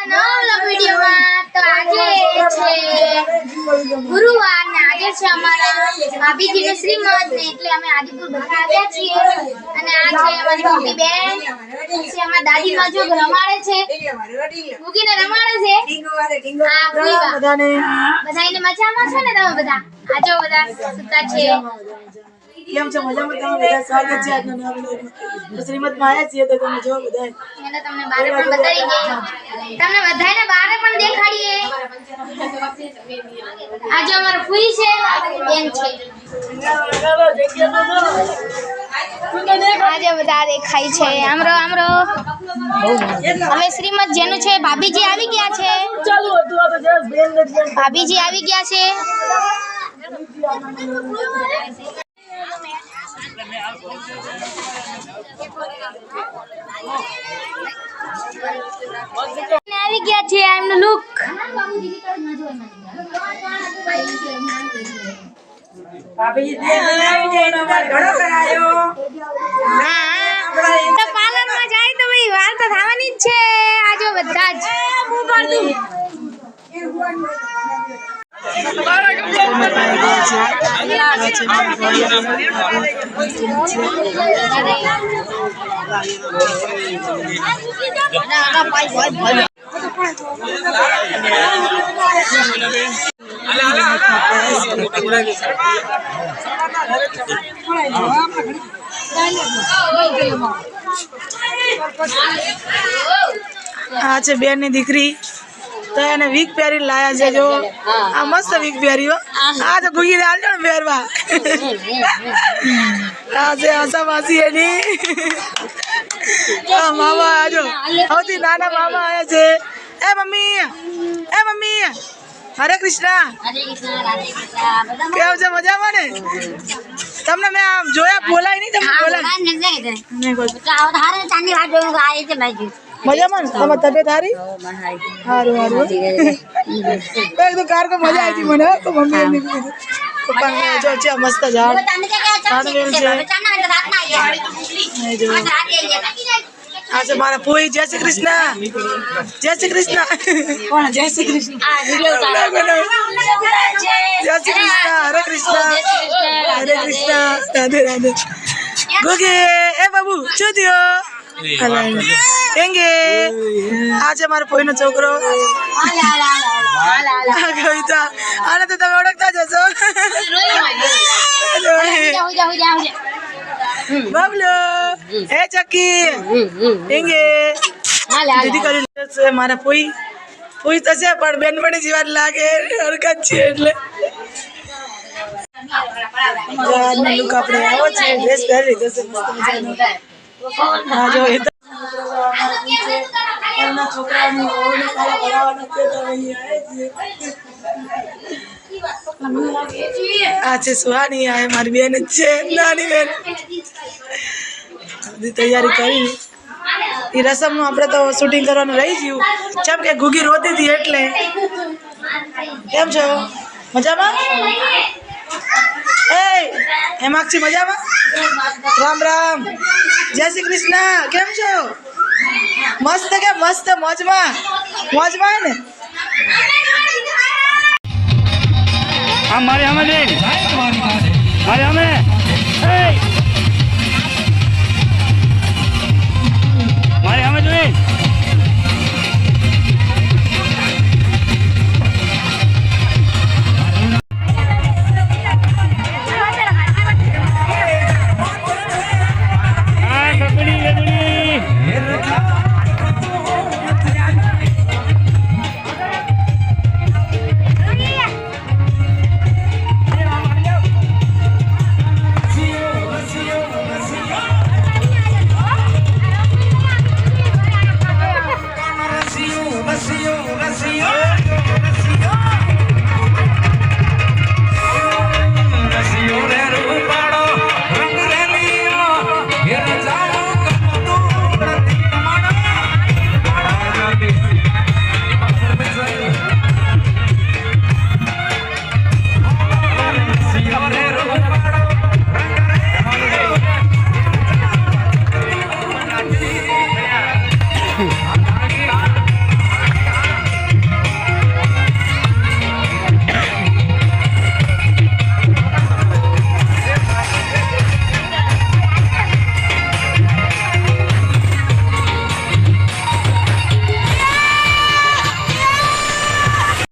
નવા વિડીયોમાં તો આજે છે ગુરુવાર ને આજે છે અમારા ભાભીજીનું શ્રીમંત ને એટલે અમે આદિપુર બધા આવ્યા છીએ અને આ છે અમારી મોટી બેન છે અમારા દાદી માં જો રમાડે છે મુકીને રમાડે છે આ ગુરુવાર બધાને મજામાં છે ને તમે બધા આજો બધા સુતા છે કેમ છો મજામાં તમે બધા સ્વાગત છે આજના નવા વિડિયોમાં તો શ્રીમત માં આવ્યા છીએ તો તમે જો બધા મેં તમને બારે પણ બતાવી ગઈ તમને બધાને બારે પણ દેખાડીએ આજે અમારો ફૂઈ છે બેન છે આજે બધા દેખાય છે આમરો હવે શ્રીમત જેનું છે ભાભીજી આવી ગયા છે ભાભીજી આવી ગયા છે આવી ગયા છે એમનું લુક ભાભી દે બનાવી દે તમાર ઘણો કરાયો તો પાર્લરમાં જાય તો ભાઈ વાર તો થવાની જ છે આજો બધા જ હું કર દઉં આ છે બેન ની દીકરી તો એને વીક પહેરી લાયા છે જો આ મસ્ત વીક પહેર્યો આ તો ગુગી ને આલજો ને પહેરવા આ છે આશાવાસી એની આ મામા આજો સૌથી નાના મામા આયા છે એ મમ્મી હરે કૃષ્ણ કેવું છે મજામાં ને તમને મેં આમ જોયા બોલાય નહીં તમે બોલાય મજામાં તમારી તબિયત સારી સારું એકદમ કાર કો મજા આવી મને તો મમ્મી એમની પપ્પા જો છે મસ્ત ઝાડ આ છે મારા ફોઈ જય શ્રી કૃષ્ણ જય શ્રી કૃષ્ણ કોણ જય શ્રી કૃષ્ણ જય શ્રી કૃષ્ણ હરે કૃષ્ણ રાધે રાધે ગોગે એ બાબુ શું થયો કેંગે આ છે મારો ફોઈનો છોકરો કવિતા આને તો તમે ઓળખતા જ હશો બાબલો હે ચકી કેંગે દીદી કરી મારા ફોઈ તો છે પણ બેનપણી જેવા લાગે હરકત છે એટલે લુક આપણે આવો છે ડ્રેસ પહેરી લીધો છે મસ્ત મજાનો હા જો એમના છોકરાની ઓળખ ભરાવાના છે તો આ છે સુહાની આ મારી બેન જ છે નાની બેન બધી તૈયારી કરી એ રસમનું આપણે તો શૂટિંગ કરવાનું રહી ગયું જેમ કે ગુગી રોતી હતી એટલે કેમ છો મજામાં એ હેમાક્ષી મજામાં રામ રામ જય શ્રી કૃષ્ણ કેમ છો મસ્ત કે મસ્ત મોજમાં ને हमारे हमें देख अरे हमें हमारे हमें जो